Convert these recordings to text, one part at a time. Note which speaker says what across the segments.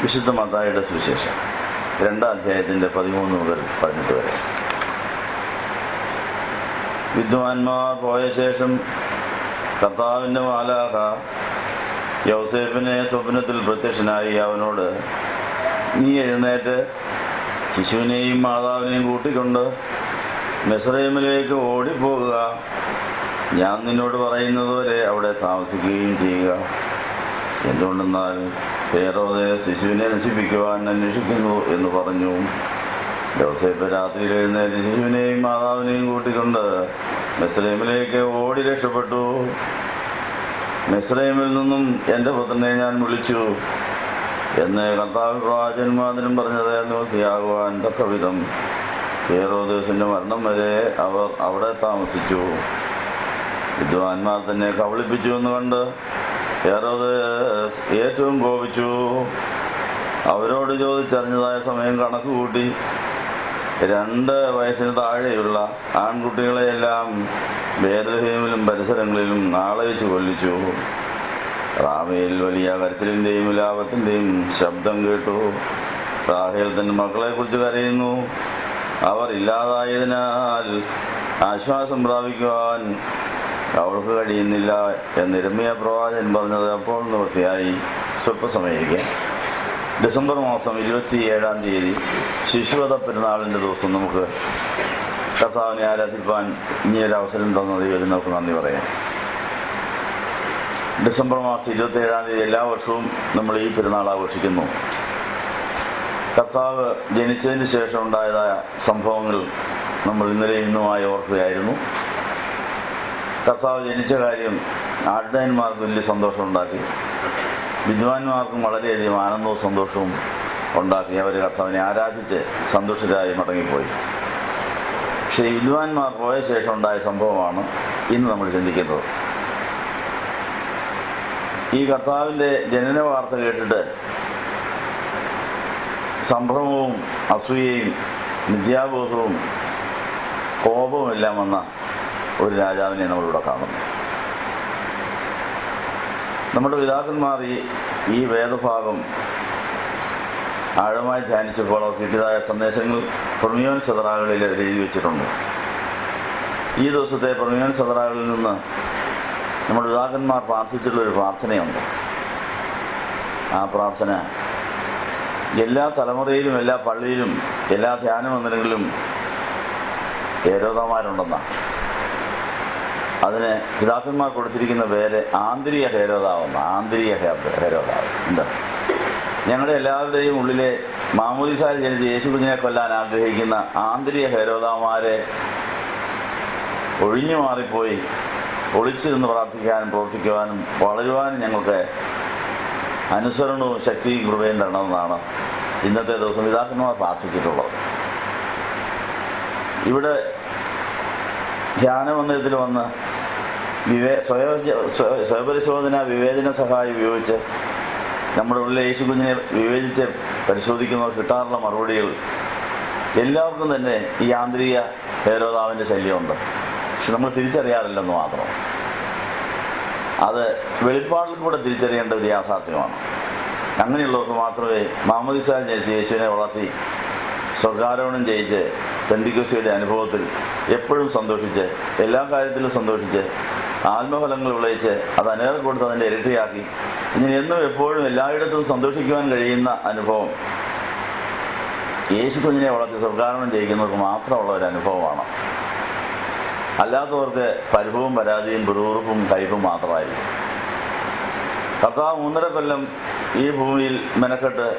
Speaker 1: വിശുദ്ധ മത്തായിയുടെ സുവിശേഷം 2-ാം അധ്യായത്തിൻ്റെ 13 മുതൽ 18 വരെ. വിദ്വാൻമാർ പോയ ശേഷം കർത്താവിൻ്റെ മാലാഖ യൗസേപ്പിനെ സ്വപ്നത്തിൽ പ്രത്യക്ഷനായി അവനോട്, നീ എഴുന്നേറ്റ് ശിശുവിനെയും മാതാവിനെയും കൂട്ടിക്കൊണ്ട് മിസ്രയീമിലേക്ക് ഓടിപ്പോകുക. ഞാൻ നിന്നോട് പറയുന്നതുവരെ അവിടെ താമസിക്കുകയും ചെയ്യുക. എന്തുകൊണ്ടെന്നാൽ ഹേരോദെ ശിശുവിനെ നശിപ്പിക്കുവാൻ അന്വേഷിക്കുന്നു എന്ന് പറഞ്ഞു. യോസേപ്പ് രാത്രിയിൽ എഴുന്നേറ്റ് ശിശുവിനെയും മാതാവിനെയും കൂട്ടിക്കൊണ്ട് മിസ്രയീമിലേക്ക് ഓടി രക്ഷപ്പെട്ടു. മിസ്രയീമിൽ നിന്നും എൻ്റെ പുത്രനെ ഞാൻ വിളിച്ചു എന്ന് കർത്താവ് പ്രവാചകന്മാരും പറഞ്ഞത് നിവൃത്തിയാകുവാൻ തക്കവിധം ഹേരോദേസിന്റെ മരണം വരെ അവർ അവിടെ താമസിച്ചു. വിദ്വാൻമാർ തന്നെ കബളിപ്പിച്ചു എന്ന് കണ്ട് ഹേരോദേസ് ഏറ്റവും കോപിച്ചു. അവരോട് ചോദിച്ചറിഞ്ഞതായ സമയം കണക്ക് കൂട്ടി 2 വയസ്സിന് താഴെയുള്ള ആൺകുട്ടികളെയെല്ലാം ബേത്ലഹേമിലും പരിസരങ്ങളിലും നാളെ വെച്ച് കൊല്ലിച്ചു. റാമയിൽ വലിയ കരച്ചിലിൻ്റെയും വിലാപത്തിൻ്റെയും ശബ്ദം കേട്ടു. റാഹേൽ തന്റെ മക്കളെക്കുറിച്ച് കരയുന്നു. അവർ ഇല്ലാതായതിനാൽ ആശ്വാസം പ്രാപിക്കുവാൻ അവൾക്ക് കഴിയുന്നില്ല എന്ന് യിരെമ്യാ പ്രവാചകൻ പറഞ്ഞത് അപ്പോൾ നിവൃത്തിയായി. സ്വല്പസമയിരിക്കെ ഡിസംബർ മാസം 27-ാം തീയതി ശിശുവധ പെരുന്നാളിൻ്റെ ദിവസം നമുക്ക് കർത്താവിനെ ആരാധിപ്പാൻ ഇനിയൊരു അവസരം തന്നത് നമുക്ക് നന്ദി പറയാം. ഡിസംബർ മാസം 27-ാം തീയതി എല്ലാ വർഷവും നമ്മൾ ഈ പെരുന്നാൾ ആഘോഷിക്കുന്നു. കർത്താവ് ജനിച്ചതിന് ശേഷം ഉണ്ടായതായ സംഭവങ്ങൾ നമ്മൾ ഇന്നലെ ഇന്നുമായി ഓർക്കുകയായിരുന്നു. കർത്താവ് ജനിച്ച കാര്യം ആട്ടിടയന്മാർക്ക് വലിയ സന്തോഷമുണ്ടാക്കി. വിദ്വാൻമാർക്കും വളരെയധികം ആനന്ദവും സന്തോഷവും ഉണ്ടാക്കി. അവർ കർത്താവിനെ ആരാധിച്ച് സന്തുഷ്ടരായി മടങ്ങിപ്പോയി. പക്ഷേ ഈ വിദ്വാൻമാർ പോയ ശേഷം ഉണ്ടായ സംഭവമാണ് ഇന്ന് നമ്മൾ ചിന്തിക്കുന്നത്. ഈ കർത്താവിൻ്റെ ജനന വാർത്ത കേട്ടിട്ട് സംഭ്രമവും അസൂയയും മിഥ്യാബോധവും കോപവും എല്ലാം വന്ന ഒരു രാജാവിനെ നമ്മളിവിടെ കാണുന്നു. നമ്മുടെ പിതാക്കന്മാർ ഈ വേദഭാഗം ആഴമായി ധ്യാനിച്ചപ്പോൾ കിട്ടിയതായ സന്ദേശങ്ങൾ പെർമിയോൻ സദറാകളിൽ എഴുതി വെച്ചിട്ടുണ്ട്. ഈ ദിവസത്തെ പെർമിയോൻ സദറാകളിൽ നിന്ന് നമ്മുടെ പിതാക്കന്മാർ പ്രാർത്ഥിച്ചിട്ടുള്ളൊരു പ്രാർത്ഥനയുണ്ട്. ആ പ്രാർത്ഥന എല്ലാ തലമുറയിലും എല്ലാ പള്ളിയിലും എല്ലാ ധ്യാന മന്ദിരങ്ങളിലും ഹേരോദാമാരുണ്ടെന്നാണ്. അതിന് പിതാക്കന്മാർ കൊടുത്തിരിക്കുന്ന പേര് ആന്തരിക ഹേരോദാവെന്ന്. ആന്തരിക ഹേരോദാവ് എന്താ? ഞങ്ങളുടെ എല്ലാവരുടെയും ഉള്ളിലെ മാമോദീസായിൽ ജനിച്ച് യേശുകുഞ്ഞിനെ കൊല്ലാൻ ആഗ്രഹിക്കുന്ന ആന്തരിക ഹേരോദാമാരെ ഒഴിഞ്ഞു മാറിപ്പോയി ഒളിച്ചു നിന്ന് പ്രാർത്ഥിക്കാനും പ്രവർത്തിക്കുവാനും വളരുവാനും ഞങ്ങൾക്ക് അനുസരണവും ശക്തിയും കൃപയും തരണമെന്നാണ് ഇന്നത്തെ ദിവസം പിതാക്കന്മാർ പ്രാർത്ഥിച്ചിട്ടുള്ളത്. ഇവിടെ ധ്യാനമന്ദിരത്തിൽ വന്ന് സ്വയപരിശോധന വിവേചന സഹായം ഉപയോഗിച്ച് നമ്മുടെ ഉള്ളിലെ യേശുകുഞ്ഞിനെ വിവേചിച്ച് പരിശോധിക്കുന്നവർ കിട്ടാറുള്ള മറുപടികൾ എല്ലാവർക്കും തന്നെ ഈ ആന്തരിക ഹേരോദാവിൻ്റെ ശല്യമുണ്ട്. പക്ഷെ നമ്മൾ തിരിച്ചറിയാറില്ലെന്ന് മാത്രം. അത് വെളിപ്പാടിൽ കൂടെ തിരിച്ചറിയേണ്ട ഒരു യാഥാർത്ഥ്യമാണ്. അങ്ങനെയുള്ളവർക്ക് മാത്രമേ മാമോദീസായിൽ ജനിച്ച് യേശുവിനെ വളർത്തി സ്വർഗാരോഹണം ചെയ്യിച്ച് പെന്തിക്കോസ്തിയുടെ അനുഭവത്തിൽ എപ്പോഴും സന്തോഷിച്ച് എല്ലാ കാര്യത്തിലും സന്തോഷിച്ച് ആത്മഫലങ്ങൾ വിളയിച്ച് അത് അനേകം കൊടുത്ത് അതിൻ്റെ ഇരട്ടിയാക്കി ഇങ്ങനെ എന്നും എപ്പോഴും എല്ലായിടത്തും സന്തോഷിക്കുവാൻ കഴിയുന്ന അനുഭവം യേശു കുഞ്ഞിനെ വളർത്തി സ്വർഗാരോഹണം ചെയ്യിക്കുന്നവർക്ക് മാത്രമുള്ള ഒരു അനുഭവമാണ്. അല്ലാത്തവർക്ക് പരിഭവവും പരാതിയും പിറുപിറുപ്പും കയ്പും മാത്രമായിരിക്കും. കർത്താവ് 3.5 കൊല്ലം ഈ ഭൂമിയിൽ മെനക്കെട്ട്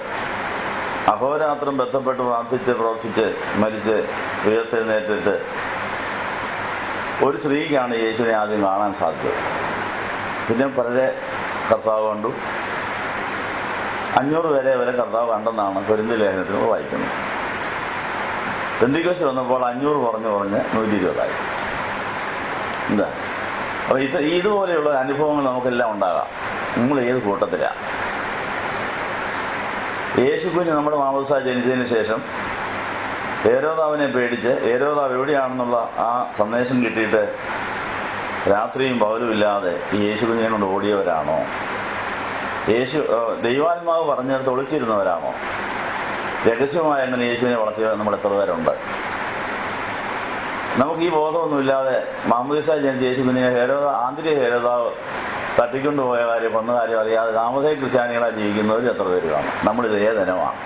Speaker 1: അഹോരാത്രം ബന്ധപ്പെട്ട് പ്രാർത്ഥിച്ച് പ്രവർത്തിച്ച് മരിച്ച് ഉയർത്തെഴുന്നേറ്റിട്ട് ഒരു സ്ത്രീക്കാണ് യേശുവിനെ ആദ്യം കാണാൻ സാധിച്ചത്. പിന്നെ പലരെ കർത്താവ് കണ്ടു. 500 പേരെ വരെ കർത്താവ് കണ്ടെന്നാണ് കൊരിന്ത്യർ ലേഖനത്തിൽ വായിക്കുന്നത്. പെന്തിക്കോസ്ത് വന്നപ്പോൾ 500 കുറഞ്ഞ് 120 എന്താ? അപ്പോൾ ഇതുപോലെയുള്ള അനുഭവങ്ങൾ നമുക്കെല്ലാം ഉണ്ടാകാം. നമ്മൾ ഏത് കൂട്ടത്തിലാണ്? യേശു കുഞ്ഞ് നമ്മുടെ മാമോദീസ ജനിച്ചതിന് ശേഷം ഹേരോദാവിനെ പേടിച്ച് ഹേരോദാവ് എവിടെയാണെന്നുള്ള ആ സന്ദേശം കിട്ടിയിട്ട് രാത്രിയും പകലും ഇല്ലാതെ ഈ യേശു കുഞ്ഞിനെ കൊണ്ട് ഓടിയവരാണോ? ദൈവാത്മാവ് പറഞ്ഞെടുത്ത് ഒളിച്ചിരുന്നവരാണോ? രഹസ്യമായി അങ്ങനെ യേശുവിനെ വളർത്തിയ നമ്മൾ എത്ര പേരുണ്ട്? നമുക്ക് ഈ ബോധമൊന്നുമില്ലാതെ മാമോദീസ ജനിച്ച യേശു കുഞ്ഞിനെ ആന്തരിക ഹേരോദാവ് തട്ടിക്കൊണ്ടുപോയ കാര്യം കൊന്ന കാര്യം അറിയാതെ നാമധേയ ക്രിസ്ത്യാനികളായി ജീവിക്കുന്നവർ എത്ര പേര് കാണും? നമ്മളിത് ഏതനമാണ്?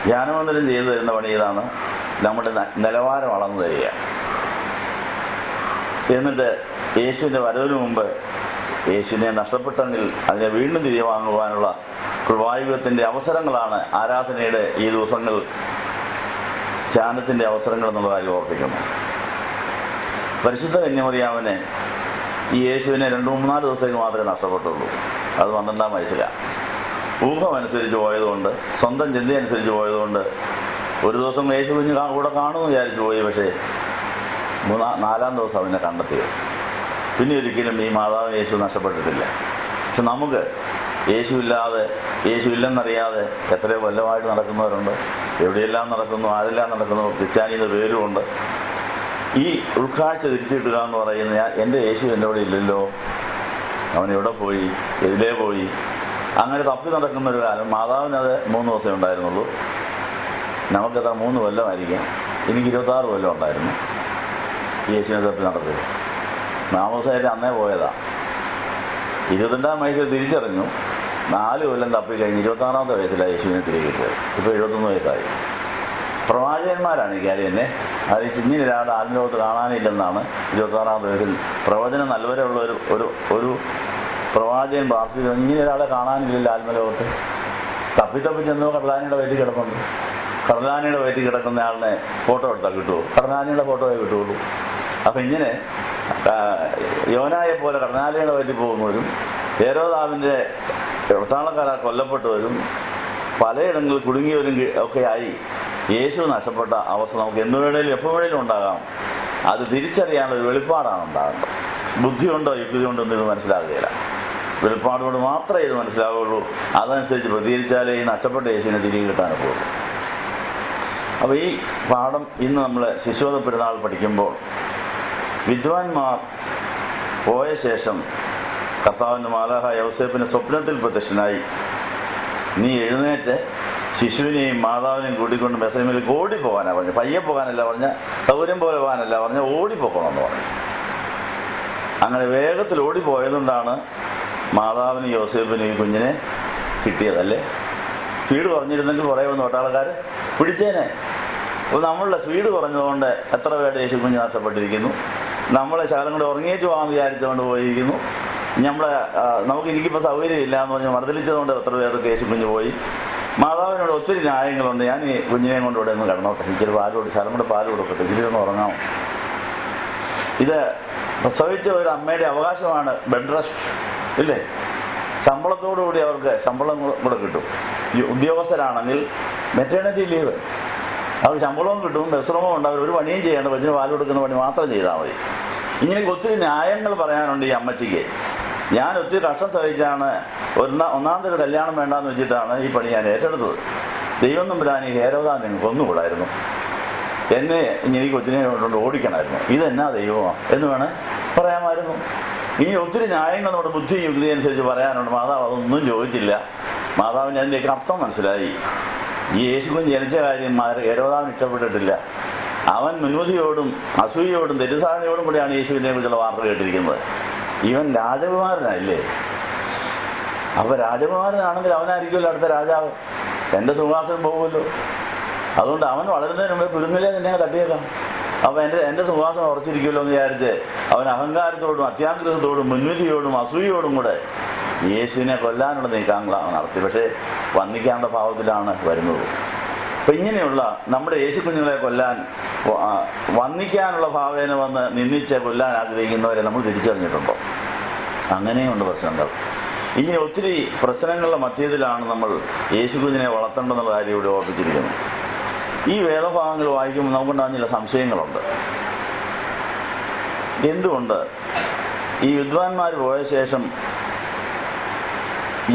Speaker 1: ധ്യാനമന്ദിരം ചെയ്തു തരുന്ന പണി ഇതാണ്, നമ്മുടെ നിലവാരം അളന്നു തരിക. എന്നിട്ട് യേശുവിൻ്റെ വരവിന് മുമ്പ് യേശുവിനെ നഷ്ടപ്പെട്ടെങ്കിൽ അതിനെ വീണ്ടും തിരികെ വാങ്ങുവാനുള്ള കൃപായുഗത്തിൻ്റെ അവസരങ്ങളാണ് ആരാധനയുടെ ഈ ദിവസങ്ങൾ, ധ്യാനത്തിൻ്റെ അവസരങ്ങൾ എന്നുള്ള കാര്യം ഓർപ്പിക്കുന്നു. പരിശുദ്ധ കന്യമറിയാമനെ ഈ യേശുവിനെ 2-3-4 ദിവസത്തേക്ക് മാത്രമേ നഷ്ടപ്പെട്ടുള്ളൂ. അത് 12-ാം വയസ്സിലാണ്. ഊഹമനുസരിച്ച് പോയതുകൊണ്ട്, സ്വന്തം ചിന്തയനുസരിച്ച് പോയതുകൊണ്ട് ഒരു ദിവസം യേശു കുഞ്ഞ് കൂടെ കാണുമെന്ന് വിചാരിച്ചു പോയി. പക്ഷേ 4-ാം ദിവസം അവനെ കണ്ടെത്തിയത്. പിന്നെ ഒരിക്കലും ഈ മാതാവ് യേശു നഷ്ടപ്പെട്ടിട്ടില്ല. പക്ഷെ നമുക്ക് യേശു ഇല്ലെന്നറിയാതെ എത്രയോ കൊല്ലമായിട്ട് നടക്കുന്നവരുണ്ട്. എവിടെയെല്ലാം നടക്കുന്നു, ആരെല്ലാം നടക്കുന്നു, ക്രിസ്ത്യാനി എന്ന പേരുമുണ്ട്. ഈ ഉൾക്കാഴ്ച തിരിച്ചു കിട്ടുക എന്ന് പറയുന്നത്, എൻ്റെ യേശു എൻ്റെ ഇവിടെ ഇല്ലല്ലോ, അവൻ എവിടെ പോയി, എതിലേ പോയി, അങ്ങനെ തപ്പി നടക്കുന്നൊരു കാലം. മാതാവിനത് 3 ദിവസമേ ഉണ്ടായിരുന്നുള്ളൂ. നമുക്കെത്ര 3 കൊല്ലമായിരിക്കാം. എനിക്ക് 26 കൊല്ലം ഉണ്ടായിരുന്നു യേശുവിനെ തപ്പി നടക്കുക. മാമോദിസയായിട്ട് അന്നേ പോയതാ. 22-ാം വയസ്സിൽ തിരിച്ചറിഞ്ഞു. 4 കൊല്ലം തപ്പി കഴിഞ്ഞ് 26-ാമത്തെ വയസ്സിലാണ് യേശുവിനെ തിരികെ കിട്ടിയത്. ഇപ്പോൾ 71 വയസ്സായി. പ്രവാചകന്മാരാണ് ഈ കാര്യം തന്നെ. അത് ഇങ്ങനെ ഒരാളുടെ ആത്മലോകത്ത് കാണാനില്ലെന്നാണ് 26-ാമത്തെ വയസ്സിൽ പ്രവചനം നൽവരെയുള്ള ഒരു പ്രവാചകൻ പ്രാർത്ഥിച്ചു. ഇങ്ങനെ ഒരാളെ കാണാനില്ലല്ലോ ആത്മലോകത്ത്. തപ്പി ചെന്നോ കടലാനിയുടെ വയറ്റിൽ കിടപ്പുണ്ട്. കടലാനിയുടെ വയറ്റിൽ കിടക്കുന്ന ആളിനെ ഫോട്ടോ എടുത്താൽ കിട്ടുമോ? കടലാനിയുടെ ഫോട്ടോയെ കിട്ടുള്ളൂ. അപ്പം ഇങ്ങനെ യോനായെ പോലെ കടനാലിയുടെ വയറ്റിൽ പോകുന്നവരും ഹേരോദാവിൻ്റെ പട്ടാളക്കാരാൽ കൊല്ലപ്പെട്ടവരും പലയിടങ്ങളിൽ കുടുങ്ങിയവരും ഒക്കെ ആയി യേശു നഷ്ടപ്പെട്ട അവസ്ഥ നമുക്ക് എന്തു വേണേലും എപ്പോൾ വേണേലും ഉണ്ടാകാം. അത് തിരിച്ചറിയാനുള്ള ഒരു വെളിപ്പാടാണ് ഉണ്ടാകേണ്ടത്. ബുദ്ധി കൊണ്ടോ യുക്തി കൊണ്ടോ ഒന്നും ഇത് മനസ്സിലാകുകയില്ല. വെളിപ്പാട് കൊണ്ട് മാത്രമേ ഇത് മനസ്സിലാവുകയുള്ളൂ. അതനുസരിച്ച് പ്രതികരിച്ചാലേ ഈ നഷ്ടപ്പെട്ട യേശുവിനെ തിരികെ കിട്ടാൻ പോകുള്ളൂ. അപ്പോൾ ഈ പാഠം ഇന്ന് നമ്മൾ ശിശുവധ പെരുന്നാൾ പഠിക്കുമ്പോൾ വിദ്വാൻമാർ പോയ ശേഷം കർത്താവിൻ്റെ മാലാഖ യൗസേപ്പിന് സ്വപ്നത്തിൽ പ്രത്യക്ഷനായി, നീ എഴുന്നേറ്റ് ശിശുവിനെയും മാതാവിനെയും കൂട്ടിക്കൊണ്ട് ബെത്ലഹേമിലേക്ക് ഓടിപ്പോകാനാണ് പറഞ്ഞു. പയ്യെ പോകാനല്ല പറഞ്ഞ, സൗകര്യം പോലെ പോകാനല്ല പറഞ്ഞ, ഓടിപ്പോക്കണമെന്ന് പറഞ്ഞു. അങ്ങനെ വേഗത്തിൽ ഓടിപ്പോയതുകൊണ്ടാണ് മാതാവിനും യോസേപ്പിനും ഈ കുഞ്ഞിനെ കിട്ടിയതല്ലേ. സ്പീഡ് കുറഞ്ഞിരുന്നെങ്കിൽ കുറേ വന്ന് പട്ടാളക്കാർ പിടിച്ചേനെ. അപ്പോൾ നമ്മളുടെ സ്പീഡ് കുറഞ്ഞതുകൊണ്ട് എത്ര പേരുടെ യേശു കുഞ്ഞ് നഷ്ടപ്പെട്ടിരിക്കുന്നു. നമ്മളെ ശകലം കൂടെ ഉറങ്ങിയേച്ചു പോകാൻ വിചാരിച്ചുകൊണ്ട് പോയിരിക്കുന്നു. നമുക്ക് എനിക്കിപ്പോൾ സൗകര്യമില്ല എന്ന് പറഞ്ഞ് മർദ്ദലിച്ചതുകൊണ്ട് എത്ര പേർക്ക് യേശു കുഞ്ഞ് പോയി. മാതാവിനോട് ഒത്തിരി ന്യായങ്ങളുണ്ട്. ഞാൻ ഈ കുഞ്ഞിനെ കൊണ്ട് ഇവിടെ ഒന്ന് കിടന്നോട്ടെ, ഇച്ചിരി ശകലം കൂടെ പാല് കൊടുക്കട്ടെ, ഇച്ചിരി ഒന്ന് ഉറങ്ങാമോ. ഇത് പ്രസവിച്ച ഒരു അമ്മയുടെ അവകാശമാണ് ബെഡ് റെസ്റ്റ്, ഇല്ലേ? ശമ്പളത്തോടുകൂടി അവർക്ക് ശമ്പളം കൂടെ കിട്ടും. ഉദ്യോഗസ്ഥരാണെങ്കിൽ മെറ്റേണിറ്റി ലീവ്, അവർക്ക് ശമ്പളവും കിട്ടും, വിശ്രമവും ഉണ്ട്. അവർ ഒരു പണിയും ചെയ്യേണ്ട, കൊച്ചിന് പാൽ കൊടുക്കുന്ന പണി മാത്രം ചെയ്താൽ മതി. ഇങ്ങനെയൊക്കെ ഒത്തിരി ന്യായങ്ങൾ പറയാനുണ്ട് ഈ അമ്മച്ചിക്ക്. ഞാൻ ഒത്തിരി കഷ്ടം സഹിച്ചാണ് ഒന്നാമത്തെ കല്യാണം വേണ്ടാന്ന് വെച്ചിട്ടാണ് ഈ പണി ഞാൻ ഏറ്റെടുത്തത്. ദൈവം തമ്പുരാൻ ഈ ഹേരോദാവിനെ കൊന്നുകൂടായിരുന്നു, എന്നെ ഇനി കൊച്ചിനെ കൊണ്ടുകൊണ്ട് ഓടിക്കണമായിരുന്നു, ഇതെന്നാ ദൈവമാണ് എന്ന് വേണേ പറയാമായിരുന്നു. ഇനി ഒത്തിരി ന്യായങ്ങൾ നമ്മുടെ ബുദ്ധി യുക്തി അനുസരിച്ച് പറയാനുണ്ട്. മാതാവ് അതൊന്നും ചോദിച്ചില്ല. മാതാവിന് അതിൻ്റെയൊക്കെ അർത്ഥം മനസ്സിലായി. ഈ യേശുവിൻ ജനിച്ച കാര്യം ഹേരോദാവിന് ഇഷ്ടപ്പെട്ടിട്ടില്ല. അവൻ മുൻവിധിയോടും അസൂയയോടും തെറ്റിദ്ധാരണയോടും കൂടിയാണ് യേശുവിനെ കുറിച്ചുള്ള വാർത്ത കേട്ടിരിക്കുന്നത്. ഇവൻ രാജകുമാരനല്ലേ? അപ്പോൾ രാജകുമാരനാണെങ്കിൽ അവനായിരിക്കുമല്ലോ അടുത്ത രാജാവ്. എൻ്റെ സിംഹാസനം പോകുമല്ലോ. അതുകൊണ്ട് അവൻ വളരുന്നതിന് മുമ്പേ കുരുന്നിലേ നിന്നെ തട്ടിയേക്കാം. അപ്പോൾ എൻ്റെ സിംഹാസനം ഉറച്ചിരിക്കുമല്ലോ എന്ന് വിചാരിച്ച് അവൻ അഹങ്കാരത്തോടും അത്യാഗ്രഹത്തോടും മുൻവിധിയോടും അസൂയയോടും കൂടെ യേശുവിനെ കൊല്ലാനുള്ള നീക്കങ്ങളാണ് നടത്തി. പക്ഷേ വന്ദിക്കാനുള്ള ഭാവത്തിലാണ് വരുന്നത്. അപ്പം ഇങ്ങനെയുള്ള നമ്മുടെ യേശു കുഞ്ഞുങ്ങളെ കൊല്ലാൻ വന്ദിക്കാനുള്ള ഭാവേന വന്ന് നിന്ദിച്ച് കൊല്ലാൻ ആഗ്രഹിക്കുന്നവരെ നമ്മൾ തിരിച്ചറിഞ്ഞിട്ടുണ്ടോ? അങ്ങനെയുണ്ട് പ്രശ്നങ്ങൾ. ഇങ്ങനെ ഒത്തിരി പ്രശ്നങ്ങളുടെ മധ്യത്തിലാണ് നമ്മൾ യേശു കുഞ്ഞിനെ വളർത്തേണ്ടെന്നുള്ള കാര്യം ഇവിടെ ഓർപ്പിച്ചിരിക്കുന്നത്. ഈ വേദഭാഗങ്ങൾ വായിക്കുമ്പോൾ നമുക്കുണ്ടാകുന്ന ചില സംശയങ്ങളുണ്ട്. എന്തുകൊണ്ട് ഈ വിദ്വാൻമാർ പോയ ശേഷം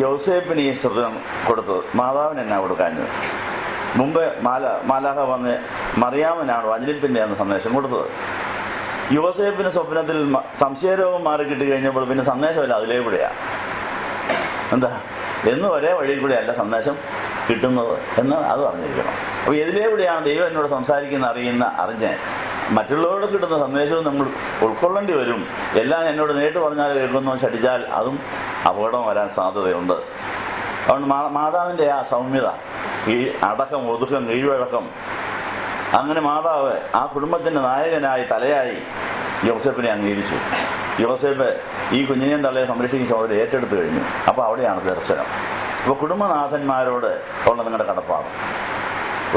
Speaker 1: യൗസേപ്പിന് ഈ സ്വർഗം കൊടുത്തത്, മാതാവിന് എന്നാ കൊടുക്കാഞ്ഞത്? മുമ്പ് മാലാഖ വന്ന് മറിയാമനാണ് വചനിപ്പിൻ്റെ അന്ന് സന്ദേശം കൊടുത്തത്. യോസേപ്പിന് സ്വപ്നത്തിൽ സംശയരോഗം മാറി കിട്ടി കഴിഞ്ഞപ്പോൾ പിന്നെ സന്ദേശമല്ല അതിലേക്കൂടെയാണ്. എന്താ എന്നും ഒരേ വഴിയിൽ കൂടെ അല്ല സന്ദേശം കിട്ടുന്നത് എന്ന് അത് അറിഞ്ഞിരിക്കണം. അപ്പോൾ ഇതിലെവിടെയാണ് ദൈവം എന്നോട് സംസാരിക്കുന്ന അറിഞ്ഞ് മറ്റുള്ളവരോട് കിട്ടുന്ന സന്ദേശവും നമ്മൾ ഉൾക്കൊള്ളേണ്ടി വരും. എല്ലാം എന്നോട് നേരിട്ട് പറഞ്ഞാൽ കേൾക്കുന്നു ശഠിച്ചാൽ അതും അപകടം വരാൻ സാധ്യതയുണ്ട്. അതുകൊണ്ട് മാതാവിൻ്റെ ആ സൗമ്യത, അടക്കം, ഒതുക്കം, കീഴ്വഴക്കം, അങ്ങനെ മാതാവ് ആ കുടുംബത്തിൻ്റെ നായകനായി തലയായി യോസേപ്പിനെ അംഗീകരിച്ചു. യോസേപ്പ് ഈ കുഞ്ഞിനെയും തള്ളയെ സംരക്ഷിക്കുന്ന ചുമതല ഏറ്റെടുത്തു കഴിഞ്ഞു. അപ്പോൾ അവിടെയാണ് ദർശനം. അപ്പോൾ കുടുംബനാഥന്മാരോട് ഉള്ള നിങ്ങളുടെ കടപ്പാട്.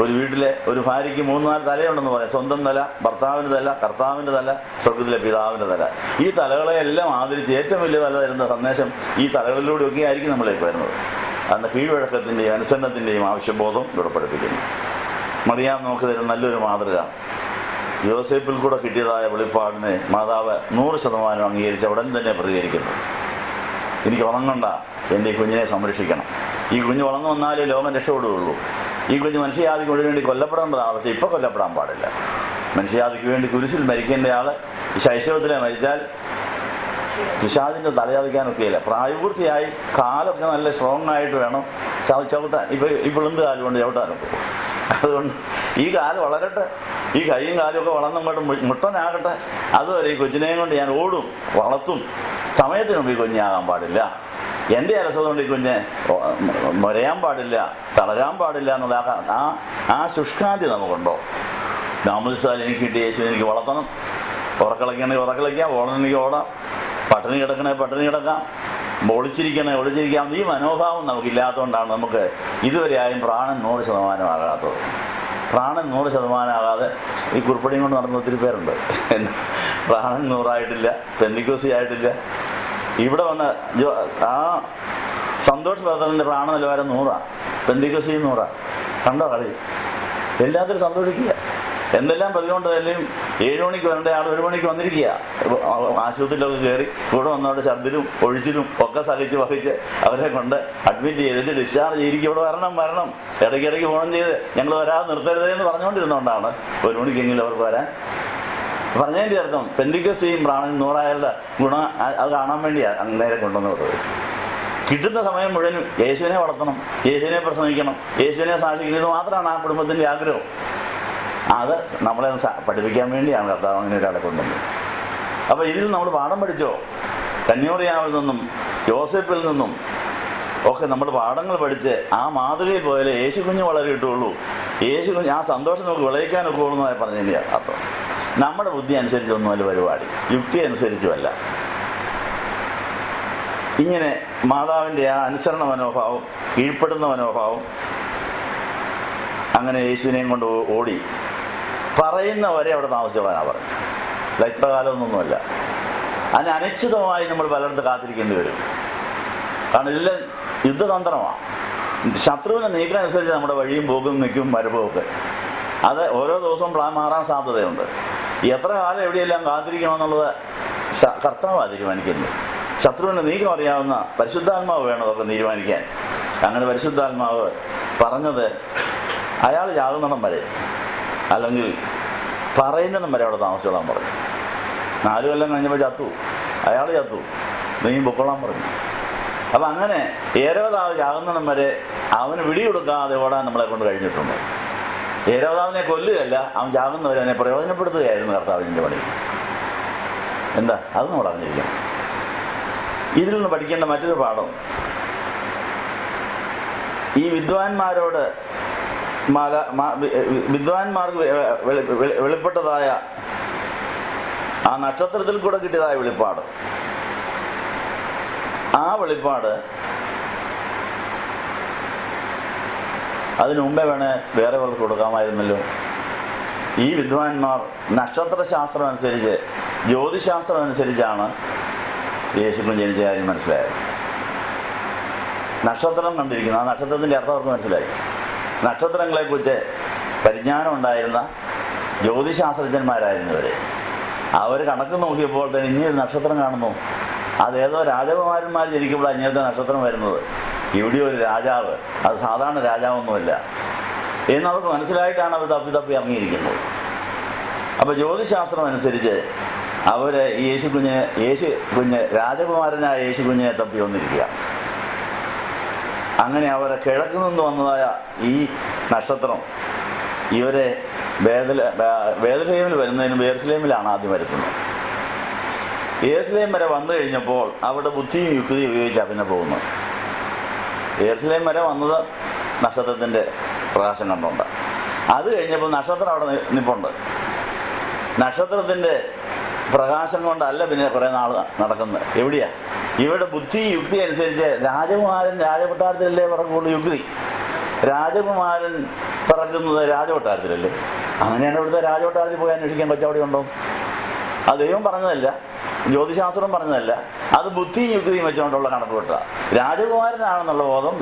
Speaker 1: ഒരു വീട്ടിലെ ഒരു ഭാര്യയ്ക്ക് 3-4 തലയുണ്ടെന്ന് പറയാം. സ്വന്തം തല, ഭർത്താവിൻ്റെ തല, കർത്താവിൻ്റെ തല, സ്വർഗത്തിലെ പിതാവിൻ്റെ തല. ഈ തലകളെയെല്ലാം ആദരിച്ച് ഏറ്റവും വലിയ തല തരുന്ന സന്ദേശം ഈ തലകളിലൂടെയൊക്കെ ആയിരിക്കും നമ്മളിലേക്ക് വരുന്നത്. അന്ന് കീഴ്വഴക്കത്തിൻ്റെയും അനുസരണത്തിൻ്റെയും ആവശ്യബോധം ഇവിടെ പഠിപ്പിക്കുന്നു. മറിയാം നമുക്ക് തരുന്ന നല്ലൊരു മാതൃക. യോസേപ്പിൽ കൂടെ കിട്ടിയതായ വെളിപ്പാടിനെ മാതാവ് 100% അംഗീകരിച്ച് ഉടൻ തന്നെ പ്രതികരിക്കുന്നു. എനിക്ക് ഉറങ്ങണ്ട, എൻ്റെ ഈ കുഞ്ഞിനെ സംരക്ഷിക്കണം. ഈ കുഞ്ഞ് വളർന്നു വന്നാലേ ലോകം രക്ഷപ്പെടുകയുള്ളൂ. ഈ കുഞ്ഞ് മനുഷ്യജാതിക്ക് വേണ്ടി കൊല്ലപ്പെടേണ്ടതാണ്. പക്ഷെ ഇപ്പോൾ കൊല്ലപ്പെടാൻ പാടില്ല. മനുഷ്യജാതിക്ക് വേണ്ടി കുരിശിൽ മരിക്കേണ്ട ആള് ശൈശവത്തിലെ മരിച്ചാൽ പിശാചിൻ്റെ തലചതയ്ക്കാനൊക്കെയില്ല. പ്രായപൂർത്തിയായി കാലൊക്കെ നല്ല സ്ട്രോങ് ആയിട്ട് വേണം ചവിട്ടാൻ. ഇപ്പോൾ എന്ത് കാലം കൊണ്ട് ചവിട്ടാനൊക്കെ. അതുകൊണ്ട് ഈ കാല് വളരട്ടെ, ഈ കൈയും കാലും ഒക്കെ വളർന്നങ്ങോട്ട് മുട്ടനാകട്ടെ. അതുവരെ ഈ കൊച്ചിനെയും കൊണ്ട് ഞാൻ ഓടും, വളർത്തും. സമയത്തിന് മുമ്പ് ഈ കുഞ്ഞാകാൻ പാടില്ല. എൻ്റെ അലസത കൊണ്ട് ഈ കുഞ്ഞ് മുരയാൻ പാടില്ല, തളരാൻ പാടില്ല എന്നുള്ള ആ ശുഷ്കാന്തി നമുക്കുണ്ടോ? നാമസാൽ എനിക്ക് കിട്ടിയ യേശു എനിക്ക് വളർത്തണം. ഉറക്കളയ്ക്കണമെങ്കിൽ ഉറക്കളയ്ക്കാം, ഓടണമെങ്കിൽ ഓടാം, പട്ടിണി കിടക്കണേ പട്ടിണി കിടക്കാം, ഒളിച്ചിരിക്കാം. ഈ മനോഭാവം നമുക്കില്ലാത്തതുകൊണ്ടാണ് നമുക്ക് ഇതുവരെയായും പ്രാണൻ 100% ആകാത്തത്. പ്രാണൻ 100% ആകാതെ ഈ കുറിപ്പടിയും കൊണ്ട് നടന്ന ഒത്തിരി പേരുണ്ട്. പ്രാണൻ 100 പെന്തിക്കോസി ആയിട്ടില്ല. ഇവിടെ വന്ന ആ സന്തോഷ് ബ്രദറിൻ്റെ പ്രാണ നിലവാരം 100, പെന്തിക്കോസി 100. കണ്ടോ കളി? എല്ലാത്തിലും സന്തോഷിക്കുക. എന്തെല്ലാം പ്രതികൊണ്ടല്ലേ 7 മണിക്ക് വരേണ്ട ആൾ 1 മണിക്ക് വന്നിരിക്കുക. ആശുപത്രിയിലൊക്കെ കയറി ഇവിടെ വന്നവിടെ ഛർദിലും ഒഴിച്ചിലും ഒക്കെ വഹിച്ച് അവരെ കൊണ്ട് അഡ്മിറ്റ് ചെയ്തിട്ട് ഡിസ്ചാർജ് ചെയ്തിരിക്കും. ഇവിടെ വരണം, ഇടയ്ക്കിടയ്ക്ക് ഫോൺ ചെയ്ത് ഞങ്ങൾ വരാതെ നിർത്തരുതെന്ന് പറഞ്ഞുകൊണ്ടിരുന്നതുകൊണ്ടാണ് 1 മണിക്കെങ്കിലും അവർക്ക് വരാൻ പറഞ്ഞതിൻ്റെ അർത്ഥം. പെന്തിക്കോസിയും പ്രാണൻ 100 ഗുണം അത് കാണാൻ വേണ്ടിയാണ് നേരെ കൊണ്ടുവന്ന് വിട്ടത്. കിട്ടുന്ന സമയം മുഴുവനും യേശുവിനെ വളർത്തണം, യേശുവിനെ പ്രസംഗിക്കണം, യേശുവിനെ സാക്ഷിക്കണം. ഇത് മാത്രമാണ് ആ കുടുംബത്തിൻ്റെ ആഗ്രഹം. അത് നമ്മളെ പഠിപ്പിക്കാൻ വേണ്ടിയാണ് കർത്താവ് അങ്ങനെ ഒരാളെ കൊണ്ടുവന്നത്. അപ്പോൾ ഇതിൽ നമ്മൾ പാഠം പഠിച്ചോ? കന്യാമറിയാമിൽ നിന്നും യോസേപ്പിൽ നിന്നും ഒക്കെ നമ്മൾ പാഠങ്ങൾ പഠിച്ച് ആ മാതൃകയിൽ പോയാലേ യേശു കുഞ്ഞ് വളരെ കിട്ടുകയുള്ളൂ. യേശു കുഞ്ഞ് ആ സന്തോഷം നമുക്ക് വിളയിക്കാനൊക്കെ ഉള്ളൂന്നായി പറഞ്ഞതിൻ്റെ അർത്ഥം. നമ്മുടെ ബുദ്ധി അനുസരിച്ചൊന്നുമല്ല പരിപാടി, യുക്തി അനുസരിച്ചുമല്ല. ഇങ്ങനെ മാതാവിൻ്റെ ആ അനുസരണ മനോഭാവം, കീഴ്പ്പെടുന്ന മനോഭാവം, അങ്ങനെ യേശുവിനെയും കൊണ്ട് ഓടി പറയുന്നവരെ അവിടെ താമസിച്ചോളാനാണ് പറഞ്ഞത്. ഇത്ര കാലമൊന്നുമല്ല. അതിന് അനിശ്ചിതമായി നമ്മൾ പലയിടത്ത് കാത്തിരിക്കേണ്ടി വരും. കാരണം ഇതെല്ലാം യുദ്ധതന്ത്രമാണ്. ശത്രുവിനെ നീക്കാനനുസരിച്ച് നമ്മുടെ വഴിയും പോക്കും നിൽക്കും വരവും ഒക്കെ. അത് ഓരോ ദിവസവും പ്ലാൻ മാറാൻ സാധ്യതയുണ്ട്. എത്ര കാലം എവിടെയെല്ലാം കാത്തിരിക്കണമെന്നുള്ളത് കർത്താവാണ് തീരുമാനിക്കുന്നത്. ശത്രുവിനെ നീക്കം അറിയാവുന്ന പരിശുദ്ധാത്മാവ് വേണം അതൊക്കെ തീരുമാനിക്കാൻ. അങ്ങനെ പരിശുദ്ധാത്മാവ് പറഞ്ഞത് അയാൾ ചാകുന്നിടം വരെ, അല്ലെങ്കിൽ പറയുന്നിടം വരെ അവിടെ താമസിച്ചോളാൻ പറഞ്ഞു. 4 കൊല്ലം കഴിഞ്ഞപ്പോൾ അയാൾ ചത്തു, നീ പൊക്കോളാൻ പറഞ്ഞു. അപ്പം അങ്ങനെ ഏരോദാവ് ചാകുന്നിടം വരെ അവന് വിടികൊടുക്കാതെ ഓടാൻ നമ്മളെ കൊണ്ട് കഴിഞ്ഞിട്ടുണ്ട്. ഏരോദാവിനെ കൊല്ലുകയല്ല, അവൻ ചാകുന്നവരെ അവനെ പ്രയോജനപ്പെടുത്തുകയായിരുന്നു കർത്താവിൻ്റെ പണി. എന്താ അത് നമ്മൾ അറിഞ്ഞിരിക്കണം. ഇതിൽ നിന്ന് പഠിക്കേണ്ട മറ്റൊരു പാഠം, ഈ വിദ്വാൻമാർക്ക് വെളിപ്പെട്ടതായ ആ നക്ഷത്രത്തിൽ കൂടെ കിട്ടിയതായ വെളിപ്പാട്, ആ വെളിപ്പാട് അതിനു മുമ്പേ വേറെ അവർക്ക് കൊടുക്കാമായിരുന്നല്ലോ. ഈ വിദ്വാൻമാർ നക്ഷത്രശാസ്ത്രം അനുസരിച്ച്, ജ്യോതിശാസ്ത്രം അനുസരിച്ചാണ് യേശുക്രിസ്തു ജനിച്ച കാര്യം മനസ്സിലായത്. നക്ഷത്രം കണ്ടിരിക്കുന്നു, ആ നക്ഷത്രത്തിൻ്റെ അർത്ഥം അവർക്ക് മനസ്സിലായി. നക്ഷത്രങ്ങളെക്കുറിച്ച് പരിജ്ഞാനം ഉണ്ടായിരുന്ന ജ്യോതിശാസ്ത്രജ്ഞന്മാരായിരുന്നവർ. അവർ കണക്ക് നോക്കിയപ്പോൾ തന്നെ ഇനിയൊരു നക്ഷത്രം കാണുന്നു. അതേതോ രാജകുമാരന്മാർ ജനിക്കുമ്പോഴാണ് ഇങ്ങനത്തെ നക്ഷത്രം വരുന്നത്. ഇവിടെ ഒരു രാജാവ്, അത് സാധാരണ രാജാവൊന്നുമല്ല എന്നവർക്ക് മനസ്സിലായിട്ടാണ് അവർ തപ്പി ഇറങ്ങിയിരിക്കുന്നത്. അപ്പോൾ ജ്യോതിശാസ്ത്രം അനുസരിച്ച് അവർ യേശു കുഞ്ഞ് രാജകുമാരനായ യേശു കുഞ്ഞിനെ തപ്പി വന്നിരിക്കുക. അങ്ങനെ അവരെ കിഴക്ക് നിന്ന് വന്നതായ ഈ നക്ഷത്രം ഇവരെ ബേത്ലഹേമിൽ വരുന്നതിന് യെരുശലേമിലാണ് ആദ്യം വരുത്തുന്നത്. യെരുശലേം വരെ വന്നു കഴിഞ്ഞപ്പോൾ അവിടെ ബുദ്ധിയും യുക്തിയും ഉപയോഗിച്ചാണ് പിന്നെ പോകുന്നത്. യെരുശലേം വരെ വന്നത് നക്ഷത്രത്തിൻ്റെ പ്രകാശം കണ്ടുകൊണ്ട്. അത് കഴിഞ്ഞപ്പോൾ നക്ഷത്രം അവിടെ നിൽപ്പുണ്ട്. നക്ഷത്രത്തിൻ്റെ പ്രകാശം കൊണ്ടല്ല പിന്നെ കുറേ നാൾ നടക്കുന്നത്. എവിടെയാ? ഇവരുടെ ബുദ്ധി യുക്തി അനുസരിച്ച് രാജകുമാരൻ രാജകൊട്ടാരത്തിലല്ലേ പറക്കുള്ളൂ. യുക്തി രാജകുമാരൻ പറക്കുന്നത് രാജകൊട്ടാരത്തിലല്ലേ. അങ്ങനെയാണ് ഇവിടുത്തെ രാജകൊട്ടാരത്തിൽ പോയി അന്വേഷിക്കാൻ കൊച്ചവിടെ ഉണ്ടോ? അത് ദൈവം പറഞ്ഞതല്ല, ജ്യോതിശാസ്ത്രം പറഞ്ഞതല്ല, അത് ബുദ്ധിയും യുക്തിയും വെച്ചുകൊണ്ടുള്ള കണക്കുകൂട്ട. രാജകുമാരനാണെന്നുള്ള ബോധം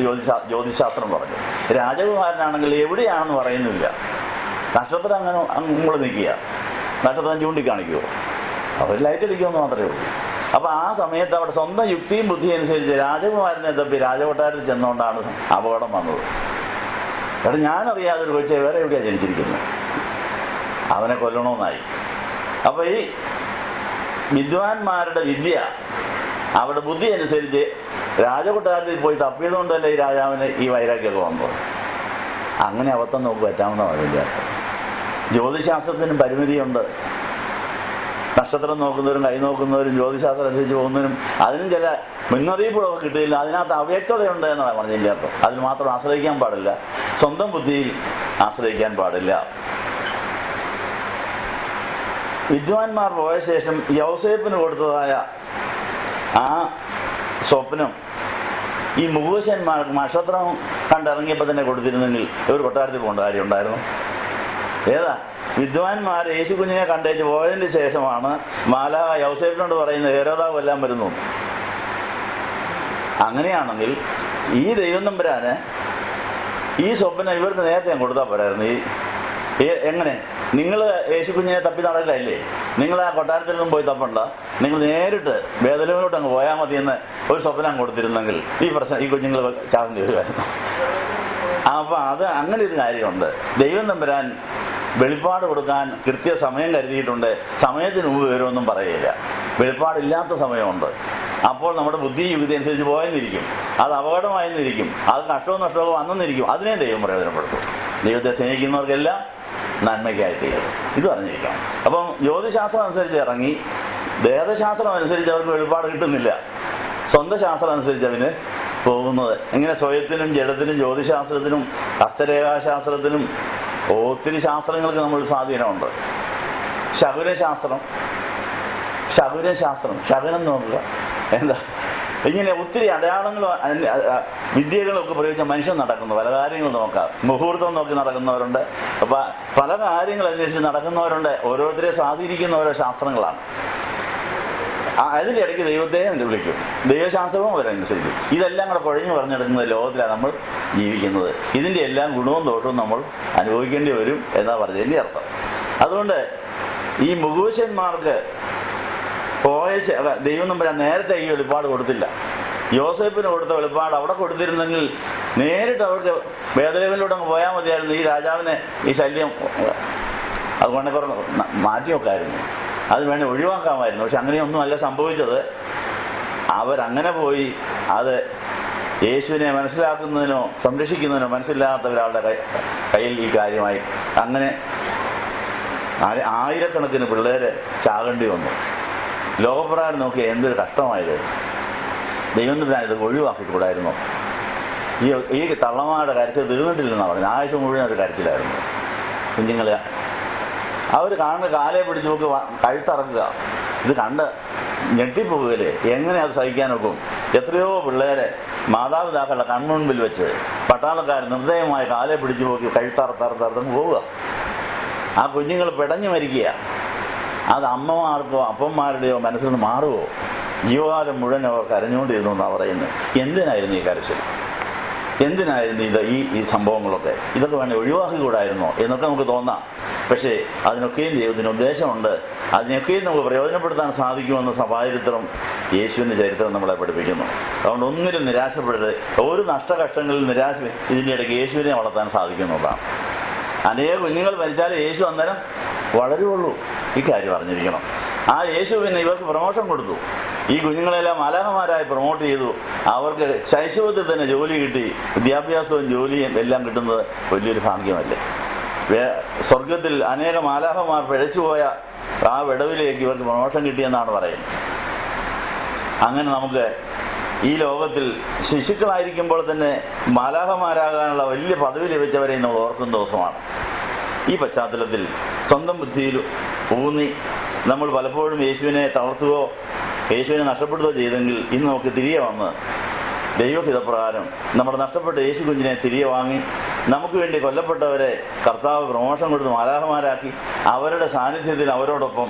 Speaker 1: ജ്യോതിശാസ്ത്രം പറഞ്ഞു. രാജകുമാരനാണെങ്കിൽ എവിടെയാണെന്ന് പറയുന്നില്ല. നക്ഷത്രം അങ്ങനെ അങ്ങോട്ട് നിൽക്കുക, നക്ഷത്രം ചൂണ്ടിക്കാണിക്കുമോ? അവർ ലൈറ്റ് അടിക്കുമെന്ന് മാത്രമേ ഉള്ളൂ. അപ്പം ആ സമയത്ത് അവിടെ സ്വന്തം യുക്തിയും ബുദ്ധിയും അനുസരിച്ച് രാജകുമാരനെ തപ്പി രാജകൊട്ടാരത്തിൽ ചെന്നുകൊണ്ടാണ് അപകടം വന്നത്. കാരണം ഞാനറിയാതെ ഒരു കൊച്ചെ വേറെ എവിടെയാണ് ജനിച്ചിരിക്കുന്നത്, അവനെ കൊല്ലണമെന്നായി. അപ്പം ഈ വിദ്വാൻമാരുടെ വിദ്യ അവരുടെ ബുദ്ധി അനുസരിച്ച് രാജകൊട്ടാരത്തിൽ പോയി തപ്പിയതുകൊണ്ടല്ലേ ഈ രാജാവിന് ഈ വൈരാഗ്യമൊക്കെ വന്നത്. അങ്ങനെ അബദ്ധം നമുക്ക് പറ്റാവുന്നതാണ് ഇതിൻ്റെ അർത്ഥം. ജ്യോതിശാസ്ത്രത്തിനും പരിമിതിയുണ്ട്. നക്ഷത്രം നോക്കുന്നവരും കൈ നോക്കുന്നവരും ജ്യോതിശാസ്ത്രം അനുസരിച്ച് പോകുന്നവരും അതിനും ചില മുന്നറിയിപ്പുകളൊക്കെ കിട്ടിയില്ല. അതിനകത്ത് അവ്യക്തതയുണ്ട് എന്നാണ് പറഞ്ഞതിൻ്റെ അർത്ഥം. അതിന് മാത്രം ആശ്രയിക്കാൻ പാടില്ല, സ്വന്തം ബുദ്ധിയിൽ ആശ്രയിക്കാൻ പാടില്ല. വിദ്വാൻമാർ പോയ ശേഷം യൗസേപ്പിന് കൊടുത്തതായ ആ സ്വപ്നം ഈ മുഹൂശന്മാർക്ക് നക്ഷത്രം കണ്ടിറങ്ങിയപ്പോൾ തന്നെ കൊടുത്തിരുന്നെങ്കിൽ ഇവർ കൊട്ടാരത്തിൽ പോകേണ്ട കാര്യം ഉണ്ടായിരുന്നു. ഏതാ? വിദ്വാൻമാർ യേശു കുഞ്ഞിനെ കണ്ടേച്ച് പോയതിന് ശേഷമാണ് മാലാഖ യൗസേപ്പിനോട് പറയുന്നത് ഹെരോദാവ് എല്ലാം വരുന്നു. അങ്ങനെയാണെങ്കിൽ ഈ ദൈവം തമ്പുരാന് ഈ സ്വപ്നം ഇവർക്ക് നേരത്തെ ഞാൻ കൊടുത്താൽ പോരായിരുന്നു. എങ്ങനെ? നിങ്ങൾ യേശു കുഞ്ഞിനെ തപ്പി നടക്കില്ലേ? നിങ്ങൾ ആ കൊട്ടാരത്തിൽ നിന്നും പോയി തപ്പണ്ട, നിങ്ങൾ നേരിട്ട് ബേത്ലഹേമിലോട്ട് അങ്ങ് പോയാൽ മതിയെന്ന് ഒരു സ്വപ്നം കൊടുത്തിരുന്നെങ്കിൽ ഈ കുഞ്ഞുങ്ങൾ ചാകേണ്ടി വരുമായിരുന്നു. അപ്പം അത് അങ്ങനെ ഒരു കാര്യമുണ്ട്. ദൈവം തമ്പുരാൻ വെളിപ്പാട് കൊടുക്കാൻ കൃത്യസമയം കരുതിയിട്ടുണ്ട്. സമയത്തിന് മുമ്പ് വരുമൊന്നും പറയില്ല. വെളിപ്പാടില്ലാത്ത സമയമുണ്ട്. അപ്പോൾ നമ്മുടെ ബുദ്ധി യുക്തി അനുസരിച്ച് പോയെന്നിരിക്കും, അത് അപകടമായെന്നിരിക്കും, അത് നഷ്ടവും നഷ്ടവും വന്നെന്നിരിക്കും. അതിനെ ദൈവം പ്രയോജനപ്പെടുത്തും. ദൈവത്തെ സ്നേഹിക്കുന്നവർക്കെല്ലാം നന്മയ്ക്കായി തീരും. ഇത് അറിഞ്ഞിരിക്കണം. അപ്പം ജ്യോതിശാസ്ത്രം അനുസരിച്ച് ഇറങ്ങി വേദശാസ്ത്രം അനുസരിച്ച് അവർക്ക് വെളിപ്പാട് കിട്ടുന്നില്ല. സ്വന്തം ശാസ്ത്രം അനുസരിച്ച് അവന് പോകുന്നത്. ഇങ്ങനെ സ്വയത്തിനും ജഡത്തിനും ജ്യോതിശാസ്ത്രത്തിനും ഹസ്തരേഖാശാസ്ത്രത്തിനും ഒത്തിരി ശാസ്ത്രങ്ങൾക്ക് നമ്മൾ സ്വാധീനമുണ്ട്. ശകുനശാസ്ത്രം, ശകുനം നോക്കുക. എന്താ ഇങ്ങനെ ഒത്തിരി അടയാളങ്ങളും വിദ്യകളും ഒക്കെ പ്രയോഗിച്ച മനുഷ്യൻ നടക്കുന്നു. പല കാര്യങ്ങൾ നോക്കാം. മുഹൂർത്തം നോക്കി നടക്കുന്നവരുണ്ട്, പല കാര്യങ്ങൾ അന്വേഷിച്ച് നടക്കുന്നവരുണ്ട്. ഓരോരുത്തരെ സ്വാധീനിക്കുന്ന ഓരോ ശാസ്ത്രങ്ങളാണ്. അതിൻ്റെ ഇടയ്ക്ക് ദൈവത്തെ വിളിക്കും, ദൈവശാസ്ത്രവും അവരനുസരിക്കും. ഇതെല്ലാം കൂടെ കുഴഞ്ഞു പറഞ്ഞെടുക്കുന്ന ലോകത്തിലാണ് നമ്മൾ ജീവിക്കുന്നത്. ഇതിൻ്റെ എല്ലാം ഗുണവും ദോഷവും നമ്മൾ അനുഭവിക്കേണ്ടി വരും എന്നാ പറഞ്ഞതിൻ്റെ അർത്ഥം. അതുകൊണ്ട് ഈ മുഹൂശന്മാർക്ക് പോയ ദൈവം തമ്പുരാൻ നേരത്തെ ഈ വെളിപ്പാട് കൊടുത്തില്ല. യോസേപ്പിന് കൊടുത്ത വെളിപ്പാട് അവിടെ കൊടുത്തിരുന്നെങ്കിൽ നേരിട്ട് അവർക്ക് ബേത്ലഹേമിലൂടെ അങ്ങ് പോയാൽ മതിയായിരുന്നു. ഈ രാജാവിനെ ഈ ശല്യം അതുകൊണ്ട് കുറേ മാറ്റി വെക്കായിരുന്നു, അത് വേണ്ടി ഒഴിവാക്കാമായിരുന്നു. പക്ഷെ അങ്ങനെയൊന്നും അല്ല സംഭവിച്ചത്. അവരങ്ങനെ പോയി അത് യേശുവിനെ മനസ്സിലാക്കുന്നതിനോ സംരക്ഷിക്കുന്നതിനോ മനസ്സില്ലാത്ത ഒരാളുടെ കയ്യിൽ ഈ കാര്യമായി അങ്ങനെ ആയിരക്കണക്കിന് പിള്ളേര് ചാകേണ്ടി വന്നു. ലോകപ്രകാരം നോക്കി എന്തൊരു കഷ്ടമായത്. ദൈവം തന്നെ ഇത് ഒഴിവാക്കിക്കൂടായിരുന്നു. ഈ തള്ളമാരുടെ കരച്ചിൽ തീർന്നിട്ടില്ലെന്നാണ് പറഞ്ഞത്. ആയുസ് മുഴുവൻ ഒരു കരച്ചിലായിരുന്നു. കുഞ്ഞുങ്ങളെ അവർ കാണുന്ന കാലയെ പിടിച്ച് നോക്കി കഴുത്തറക്കുക. ഇത് കണ്ട് ഞെട്ടിപ്പോവുകയല്ലേ. എങ്ങനെ അത് സഹിക്കാനൊക്കും? എത്രയോ പിള്ളേരെ മാതാപിതാക്കളുടെ കൺമുൻപിൽ വെച്ച് പട്ടാളക്കാർ നിർദ്ദയമായി കാലെ പിടിച്ചു നോക്കി കഴുത്തറുത്തറുത്തറുത്തങ്ങ് പോവുക. ആ കുഞ്ഞുങ്ങൾ പിടഞ്ഞു മരിക്കുക. അത് അമ്മമാർക്കോ അപ്പന്മാരുടെയോ മനസ്സിൽ നിന്ന് മാറുമോ? ജീവകാലം മുഴുവൻ അവർ കരഞ്ഞുകൊണ്ടിരുന്നു എന്നാണ് പറയുന്നത്. എന്തിനായിരുന്നു ഈ കരച്ചിൽ? എന്തിനായിരുന്നു ഈ സംഭവങ്ങളൊക്കെ? ഇതൊക്കെ വേണേൽ ഒഴിവാക്കിക്കൂടായിരുന്നോ എന്നൊക്കെ നമുക്ക് തോന്നാം. പക്ഷേ അതിനൊക്കെയും ദൈവത്തിന് ഉദ്ദേശമുണ്ട്. അതിനൊക്കെയും നമുക്ക് പ്രയോജനപ്പെടുത്താൻ സാധിക്കുമെന്ന സഭാചരിത്രം, യേശുവിൻ്റെ ചരിത്രം നമ്മളെ പഠിപ്പിക്കുന്നു. അതുകൊണ്ട് ഒന്നിനും നിരാശപ്പെടരുത്. ഒരു നഷ്ടകഷ്ടങ്ങളിൽ നിരാശ ഇതിൻ്റെ ഇടയ്ക്ക് യേശുവിനെ വളർത്താൻ സാധിക്കുന്നുള്ളതാണ്. അനേക കുഞ്ഞുങ്ങൾ മരിച്ചാൽ യേശു അന്നേരം വളരുള്ളൂ. ഇക്കാര്യം അറിഞ്ഞിരിക്കണം. ആ യേശു പിന്നെ ഇവർക്ക് പ്രമോഷൻ കൊടുത്തു. ഈ കുഞ്ഞുങ്ങളെല്ലാം മാലാഖമാരായി പ്രൊമോട്ട് ചെയ്തു. അവർക്ക് ശൈശവത്തിൽ തന്നെ ജോലി കിട്ടി. വിദ്യാഭ്യാസവും ജോലിയും എല്ലാം കിട്ടുന്നത് വലിയൊരു ഭാഗ്യമല്ലേ? സ്വർഗത്തിൽ അനേക മാലാഖമാർ പിഴച്ചുപോയ ആ വിടവിലേക്ക് ഇവർക്ക് പ്രൊമോഷൻ കിട്ടിയെന്നാണ് പറയുന്നത്. അങ്ങനെ നമുക്ക് ഈ ലോകത്തിൽ ശിശുക്കളായിരിക്കുമ്പോൾ തന്നെ മാലാഖമാരാകാനുള്ള വലിയ പദവി ലഭിച്ചവരെ നമ്മൾ ഓർക്കുന്ന ദിവസമാണ്. ഈ പശ്ചാത്തലത്തിൽ സ്വന്തം ബുദ്ധിയിൽ ഊന്നി നമ്മൾ പലപ്പോഴും യേശുവിനെ തളർത്തുകയോ യേശുവിനെ നഷ്ടപ്പെടുകയോ ചെയ്തെങ്കിൽ ഇന്ന് നമുക്ക് തിരികെ വന്ന് ദൈവഹിതപ്രകാരം നമ്മുടെ നഷ്ടപ്പെട്ട യേശു കുഞ്ഞിനെ തിരികെ വാങ്ങി നമുക്ക് വേണ്ടി കൊല്ലപ്പെട്ടവരെ കർത്താവ് പ്രമോഷൻ കൊടുത്ത് മാലാഖമാരാക്കി അവരുടെ സാന്നിധ്യത്തിൽ അവരോടൊപ്പം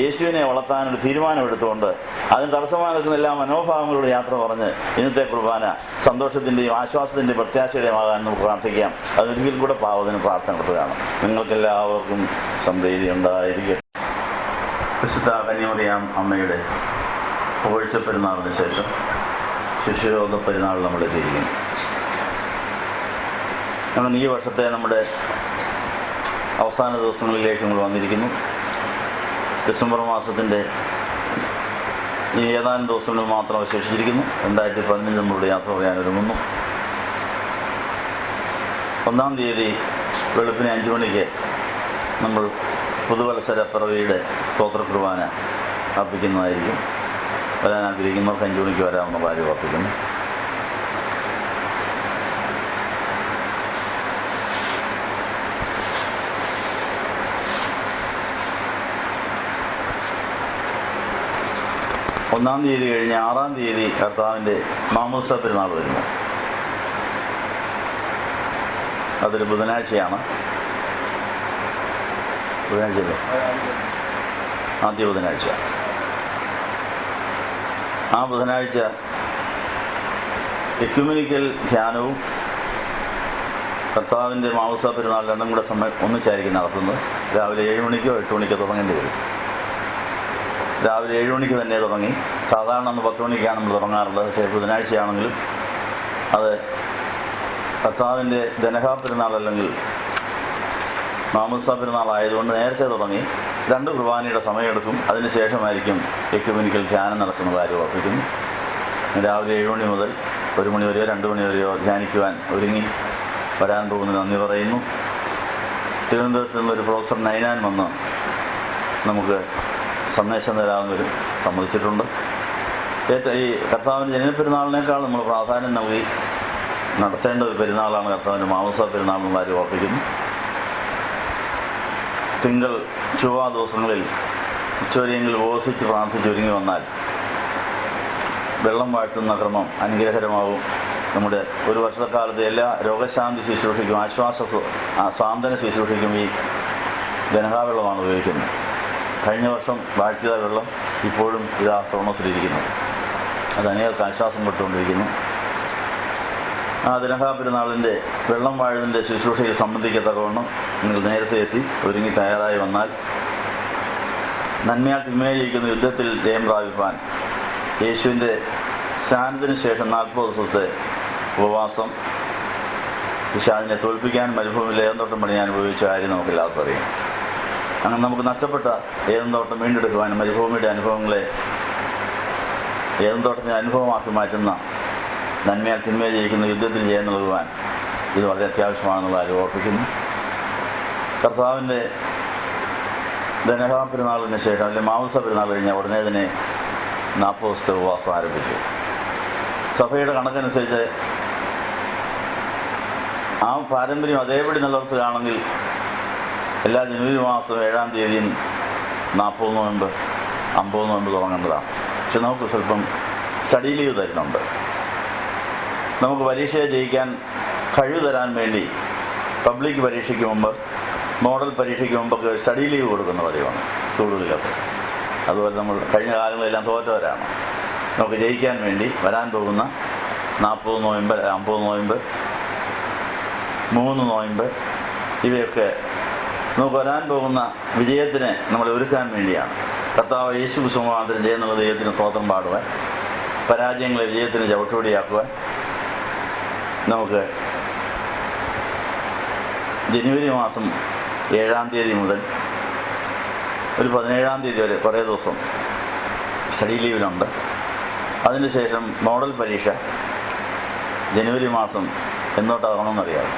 Speaker 1: യേശുവിനെ വളർത്താനൊരു തീരുമാനമെടുത്തുകൊണ്ട് അതിന് തടസ്സമായി നിൽക്കുന്ന എല്ലാ മനോഭാവങ്ങളുടെ യാത്ര പറഞ്ഞ് ഇന്നത്തെ കുർബാന സന്തോഷത്തിൻ്റെയും ആശ്വാസത്തിൻ്റെയും പ്രത്യാശയുടെയും ആകാൻ നമുക്ക് പ്രാർത്ഥിക്കാം. അതൊരിക്കൽ കൂടെ പാവത്തിന് പ്രാർത്ഥന നടത്തുകയാണ്. നിങ്ങൾക്കെല്ലാവർക്കും സംപ്രീതി ഉണ്ടായിരിക്കും. വിശുദ്ധ കന്യമറിയാം അമ്മയുടെ പുകഴ്ച പെരുന്നാളിന് ശേഷം ശിശുരോധ പെരുന്നാൾ നമ്മൾ എത്തിയിരിക്കുന്നു. അങ്ങനെ ഈ വർഷത്തെ നമ്മുടെ അവസാന ദിവസങ്ങളിലേക്ക് നമ്മൾ വന്നിരിക്കുന്നു. ഡിസംബർ മാസത്തിൻ്റെ ഈ ഏതാനും ദിവസങ്ങൾ മാത്രം അവശേഷിച്ചിരിക്കുന്നു. 2015 നമ്മളുടെ യാത്ര പറയാനൊരുങ്ങുന്നു. 1-ാം തീയതി വെളുപ്പിന് 5 മണിക്ക് നമ്മൾ പുതുവത്സര പിറവിയുടെ സ്തോത്ര കുർബാന അർപ്പിക്കുന്നതായിരിക്കും. വരാൻ ആഗ്രഹിക്കുന്നവർക്ക് 5 മണിക്ക് വരാമെന്ന കാര്യം ഉറപ്പിക്കുന്നു. ഒന്നാം തീയതി കഴിഞ്ഞ് 6-ാം തീയതി കർത്താവിൻ്റെ മാമോദിസ പെരുന്നാൾ വരുന്നു. അതൊരു ബുധനാഴ്ചയാണ്. ബുധനാഴ്ചയല്ലേ? ആദ്യ ബുധനാഴ്ച. ആ ബുധനാഴ്ച എക്യുമെനിക്കൽ ധ്യാനവും കർത്താവിൻ്റെ മാമോദിസ പെരുന്നാൾ രണ്ടും കൂടെ ഒന്നിച്ചായിരിക്കും നടത്തുന്നത്. രാവിലെ 7 മണിക്കോ 8 മണിക്കോ തുടങ്ങേണ്ടി വരും. രാവിലെ 7 മണിക്ക് തന്നെ തുടങ്ങി. സാധാരണ അന്ന് 10 മണിക്കാണ് നമ്മൾ തുടങ്ങാറുള്ളത്. പക്ഷേ ബുധനാഴ്ചയാണെങ്കിലും അത് കർത്താവിൻ്റെ ദനഹാ പെരുന്നാൾ അല്ലെങ്കിൽ മാമോദിസ പെരുന്നാൾ ആയതുകൊണ്ട് നേരത്തെ തുടങ്ങി 2 കുർബാനയുടെ സമയമെടുക്കും. അതിനുശേഷമായിരിക്കും എക്യുമെനിക്കൽ ധ്യാനം നടക്കുന്ന കാര്യം ഉറപ്പിക്കുന്നു. രാവിലെ 7 മണി മുതൽ 1 മണി വരെയോ 2 മണി വരെയോ ധ്യാനിക്കുവാൻ ഒരുങ്ങി വരാൻ പോകുന്നതിന് നന്ദി പറയുന്നു. തിരുവനന്തപുരത്ത് നിന്നൊരു പ്രൊഫസർ നൈനാൻ വന്ന് നമുക്ക് സന്ദേശം തരാമെന്നൊരു സമ്മതിച്ചിട്ടുണ്ട്. ഈ കർത്താവിൻ്റെ ജനനപ്പെരുന്നാളിനേക്കാൾ നമ്മൾ പ്രാധാന്യം നൽകി നടത്തേണ്ട ഒരു പെരുന്നാളാണ് കർത്താവിൻ്റെ മാമോദിസ പെരുന്നാൾ എന്നുള്ള കാര്യം ഉറപ്പിക്കുന്നു. തിങ്കൾ ചൊവ്വ ദിവസങ്ങളിൽ ഉച്ചവരെയെങ്കിൽ ഉപവസിച്ച് പ്രാർത്ഥിച്ചൊരുങ്ങി വന്നാൽ വെള്ളം വാഴ്ത്തുന്ന ക്രമം അനുഗ്രഹകരമാവും. നമ്മുടെ ഒരു വർഷക്കാലത്ത് എല്ലാ രോഗശാന്തി ശുശ്രൂഷയ്ക്കും സാന്ത്വന ശുശ്രൂഷയ്ക്കും ഈ ദനഹാവെള്ളമാണ് ഉപയോഗിക്കുന്നത്. കഴിഞ്ഞ വർഷം വാഴ്ത്തിയ വെള്ളം ഇപ്പോഴും ഇതാ തുറന്നത്തിലിരിക്കുന്നു. അത് അനേകർക്ക് ആശ്വാസം കൊടുത്തുകൊണ്ടിരിക്കുന്നു. ആ ദനഹാ പെരുന്നാളിൻ്റെ വെള്ളം വാഴുന്നതിൻ്റെ ശുശ്രൂഷയിൽ സംബന്ധിക്കത്തക്കവണ്ണം നിങ്ങൾ നേരത്തെ എത്തി ഒരുങ്ങി തയ്യാറായി വന്നാൽ നന്മയാൽ തിന്മയെ ജയിക്കുന്ന യുദ്ധത്തിൽ ജയം പ്രാപിപ്പാൻ യേശുവിൻ്റെ സ്നാനത്തിന് ശേഷം 40 ദിവസത്തെ ഉപവാസം പിശാചിനെ തോൽപ്പിക്കാൻ മരുഭൂമിയിൽ ഏതന്തോട്ടം പണിയാൻ അനുഭവിച്ച കാര്യം നമുക്കെല്ലാവർക്കും അറിയാം. അങ്ങനെ നമുക്ക് നഷ്ടപ്പെട്ട ഏതന്തോട്ടം വീണ്ടെടുക്കുവാൻ മരുഭൂമിയുടെ അനുഭവങ്ങളെ ഏതന്തോട്ടത്തിന് അനുഭവമാക്കി മാറ്റുന്ന നന്മയാൽ തിന്മയെ ജയിക്കുന്ന യുദ്ധത്തിൽ ജയം നൽകുവാൻ ഇത് വളരെ അത്യാവശ്യമാണെന്നുള്ള കാര്യം ഓർപ്പിക്കുന്നു. കർത്താവിൻ്റെ ദനഹാ പെരുന്നാളിന് ശേഷം അല്ലെങ്കിൽ മാമോദിസ പെരുന്നാൾ കഴിഞ്ഞാൽ ഉടനെ തന്നെ 40 ദിവസത്തെ ഉപവാസം ആരംഭിച്ചു. സഭയുടെ കണക്കനുസരിച്ച് ആ പാരമ്പര്യം അതേപടി നിലനിർത്തുകയാണെങ്കിൽ എല്ലാ ജനുവരി മാസം 7-ാം തീയതിയും 40 നോയമ്പ് 50 നോയമ്പ് തുടങ്ങേണ്ടതാണ്. പക്ഷെ നമുക്ക് സ്വല്പം സ്റ്റഡി ലീവ് തരുന്നുണ്ട്. നമുക്ക് പരീക്ഷയെ ജയിക്കാൻ കഴിവ് തരാൻ വേണ്ടി പബ്ലിക് പരീക്ഷയ്ക്ക് മുമ്പ് മോഡൽ പരീക്ഷയ്ക്ക് മുമ്പൊക്കെ സ്റ്റഡി ലീവ് കൊടുക്കുന്ന പതിവാണ് സ്കൂളുകളിലൊക്കെ. അതുപോലെ നമ്മൾ കഴിഞ്ഞ കാലങ്ങളെല്ലാം തോറ്റവരാണ്. നമുക്ക് ജയിക്കാൻ വേണ്ടി വരാൻ പോകുന്ന 40 നോയമ്പ് 50 നോയമ്പ് 3 നോയമ്പ് ഇവയൊക്കെ നമുക്ക് വരാൻ പോകുന്ന വിജയത്തിന് നമ്മളെ ഒരുക്കാൻ വേണ്ടിയാണ്. കർത്താവ് യേശു ക്രിസ്തുവിന്റെ ജയം എന്നുള്ള ദൈവത്തിന് സ്തോത്രം പാടുവാൻ, പരാജയങ്ങളെ വിജയത്തിന് ചവിട്ടുപടിയാക്കുവാൻ നമുക്ക് ജനുവരി മാസം 7-ാം തീയതി മുതൽ ഒരു 17-ാം തീയതി വരെ കുറേ ദിവസം സ്റ്റഡി ലീവിലുണ്ട്. അതിനുശേഷം മോഡൽ പരീക്ഷ ജനുവരി മാസം എന്നോട്ടാകണമെന്നറിയാം.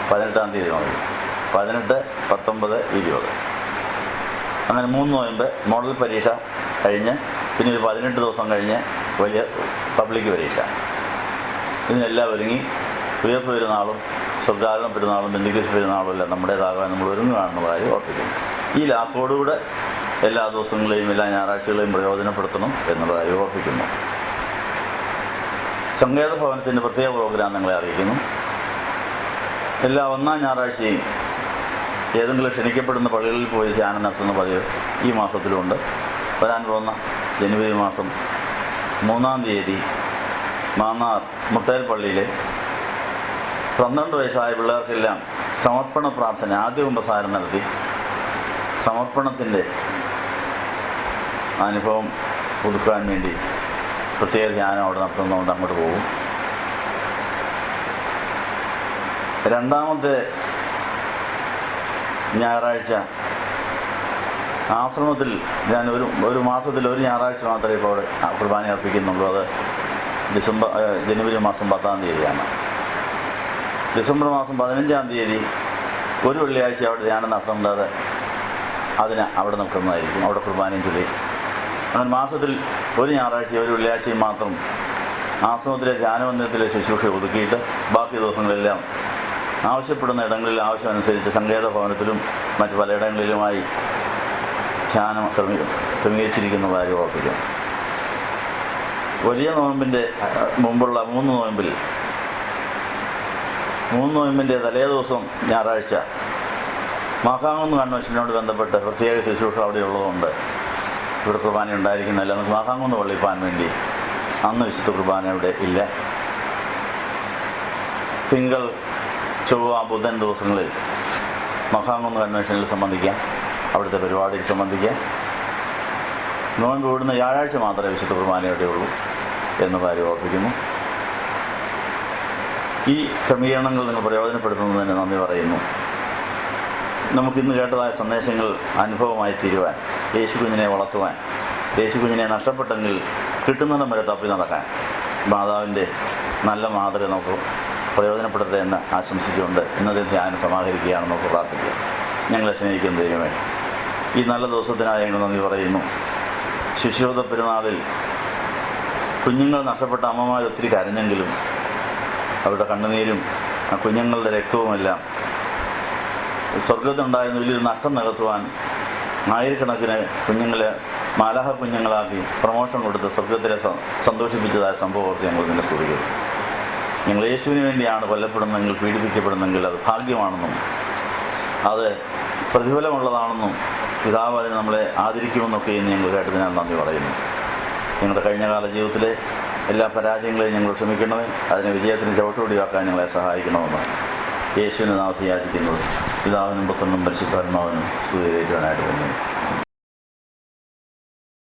Speaker 1: 18-ാം തീയതി മതി. 18, 19, 20 അങ്ങനെ 3 നോയമ്പ് മോഡൽ പരീക്ഷ കഴിഞ്ഞ് പിന്നെ ഒരു 18 ദിവസം കഴിഞ്ഞ് വലിയ പബ്ലിക് പരീക്ഷ. ഇതിനെല്ലാം ഒരുങ്ങി ഉയർപ്പ് പെരുന്നാളും സ്വർഗ്ഗാരോഹണ പെരുന്നാളും പെന്തക്കോസ്ത് പെരുന്നാളും എല്ലാം നമ്മുടേതാകാൻ നമ്മൾ ഒരുങ്ങുകയാണെന്ന കാര്യം ഓർപ്പിക്കുന്നു. ഈ ലാഭത്തോടുകൂടെ എല്ലാ ദിവസങ്ങളെയും എല്ലാ ഞായറാഴ്ചകളെയും പ്രയോജനപ്പെടുത്തണം എന്നുള്ള കാര്യം ഓർപ്പിക്കുന്നു. സങ്കേത ഭവനത്തിൻ്റെ പ്രത്യേക പ്രോഗ്രാം നിങ്ങളെ അറിയിക്കുന്നു. എല്ലാ 1-ാം ഞായറാഴ്ചയും ഏതെങ്കിലും ക്ഷണിക്കപ്പെടുന്ന പള്ളികളിൽ പോയി ധ്യാനം നടത്തുന്ന പതിവ് ഈ മാസത്തിലുണ്ട്. വരാൻ പോകുന്ന ജനുവരി മാസം 3-ാം തീയതി മാന്നാർ മുട്ടേൽ പള്ളിയിലെ 12 വയസ്സായ പിള്ളേർക്കെല്ലാം സമർപ്പണ പ്രാർത്ഥന ആദ്യ കുമ്പസാരം നടത്തി സമർപ്പണത്തിൻ്റെ അനുഭവം പുതുക്കാൻ വേണ്ടി പ്രത്യേക ധ്യാനം അവിടെ നടത്തുന്നതുകൊണ്ട് അങ്ങോട്ട് പോകും. 2-ാമത്തെ ഞായറാഴ്ച ആശ്രമത്തിൽ ഞാൻ ഒരു മാസത്തിൽ ഒരു ഞായറാഴ്ച മാത്രമേ ഇപ്പോൾ അവിടെ കുർബാന അർപ്പിക്കുന്നുള്ളൂ. അത് ജനുവരി മാസം 10-ാം തീയതിയാണ്. ഡിസംബർ മാസം 15-ാം തീയതി ഒരു വെള്ളിയാഴ്ച അവിടെ ധ്യാനം നടത്തേണ്ടത് അതിന് അവിടെ നിൽക്കുന്നതായിരിക്കും. അവിടെ കുർബാനയും ചൊല്ലി അങ്ങനെ മാസത്തിൽ ഒരു ഞായറാഴ്ചയും ഒരു വെള്ളിയാഴ്ചയും മാത്രം ആശ്രമത്തിലെ ധ്യാനമന്ദിരത്തിലെ ശുശ്രൂഷ ഒതുക്കിയിട്ട് ബാക്കി ദിവസങ്ങളെല്ലാം ആവശ്യപ്പെടുന്ന ഇടങ്ങളിൽ ആവശ്യമനുസരിച്ച് സങ്കേത ഭവനത്തിലും മറ്റ് പലയിടങ്ങളിലുമായി ധ്യാനം ക്രമീകരിച്ചിരിക്കുന്ന കാര്യം ഓർപ്പിക്കും. വലിയ നോയമ്പിൻ്റെ മുമ്പുള്ള 3 നോയമ്പിൽ 3 നോയമ്പിൻ്റെ തലേ ദിവസം ഞായറാഴ്ച മാക്കാങ്കുന്ന് കൺവെൻഷനോട് ബന്ധപ്പെട്ട് പ്രത്യേക ശുശ്രൂഷ അവിടെ ഉള്ളതുകൊണ്ട് ഇവിടെ കുർബാന ഉണ്ടായിരിക്കുന്നില്ല. നമുക്ക് മാക്കാങ്കുന്ന് പള്ളിപ്പാൻ വേണ്ടി അന്ന് വിശുദ്ധ കുർബാന ഇവിടെ ഇല്ല. തിങ്കൾ, ചൊവ്വ, ബുധൻ ദിവസങ്ങളിൽ മാക്കാങ്കുന്ന് കൺവെൻഷനിൽ സംബന്ധിക്കാം, അവിടുത്തെ പരിപാടിയിൽ സംബന്ധിക്കാം. നോയമ്പ് വിടുന്ന വ്യാഴാഴ്ച മാത്രമേ വിശുദ്ധ കുർബാന ഇവിടെയുള്ളൂ എന്ന കാര്യം ഓർപ്പിക്കുന്നു. ഈ ക്രമീകരണങ്ങൾ നിങ്ങൾ പ്രയോജനപ്പെടുത്തുന്നതിന് നന്ദി പറയുന്നു. നമുക്കിന്ന് കേട്ടതായ സന്ദേശങ്ങൾ അനുഭവമായി തീരുവാൻ, യേശു കുഞ്ഞിനെ വളർത്തുവാൻ, യേശു കുഞ്ഞിനെ നഷ്ടപ്പെട്ടെങ്കിൽ കിട്ടുന്നിടം വരെ തപ്പി നടക്കാൻ മാതാവിൻ്റെ നല്ല മാതൃക നമുക്ക് പ്രയോജനപ്പെടട്ടെ എന്ന് ആശംസിച്ചുകൊണ്ട് ഇന്നത്തെ ധ്യാനം സമാഹരിക്കുകയാണെന്ന് നമുക്ക് പ്രാർത്ഥിക്കുക. ഞങ്ങളെ സ്നേഹിക്കുന്ന ദൈവമേ, ഈ നല്ല ദിവസത്തിനായി ഞങ്ങൾ നന്ദി പറയുന്നു. ശിശുരോധ പെരുന്നാളിൽ കുഞ്ഞുങ്ങൾ നഷ്ടപ്പെട്ട അമ്മമാർ ഒത്തിരി കരഞ്ഞെങ്കിലും അവരുടെ കണ്ണുനീരും ആ കുഞ്ഞുങ്ങളുടെ രക്തവുമെല്ലാം സ്വർഗത്തിനുണ്ടായിരുന്ന വലിയൊരു നഷ്ടം നികത്തുവാൻ ആയിരക്കണക്കിന് കുഞ്ഞുങ്ങളെ മാലാഹ കുഞ്ഞുങ്ങളാക്കി പ്രമോഷൻ കൊടുത്ത് സ്വർഗത്തിലെ സന്തോഷിപ്പിച്ചതായ സംഭവത്തെ ഞങ്ങൾ നിന്നെ സ്തുതിക്കുന്നു. ഞങ്ങൾ യേശുവിന് വേണ്ടിയാണ് കൊല്ലപ്പെടുന്നെങ്കിൽ, പീഡിപ്പിക്കപ്പെടുന്നെങ്കിൽ അത് ഭാഗ്യമാണെന്നും അത് പ്രതിഫലമുള്ളതാണെന്നും പിതാവ് അതിന് നമ്മളെ ആദരിക്കുമെന്നൊക്കെ ഇന്ന് ഞങ്ങൾ കേട്ടതിനാൽ നന്ദി പറയുന്നു. ഞങ്ങളുടെ കഴിഞ്ഞകാല ജീവിതത്തിലെ എല്ലാ പരാജയങ്ങളെയും ഞങ്ങൾ ക്ഷമിക്കണമേ, അതിനെ വിജയത്തിന് ചവിട്ടുപടിയാക്കാൻ ഞങ്ങളെ സഹായിക്കണമെന്ന് യേശുവിനെ നാമത്തിൽ യാചിക്കുന്നത് പിതാവിനും പുത്രനും പരിശുദ്ധാത്മാവിനും സ്തുതിയായിട്ട് തന്നെ.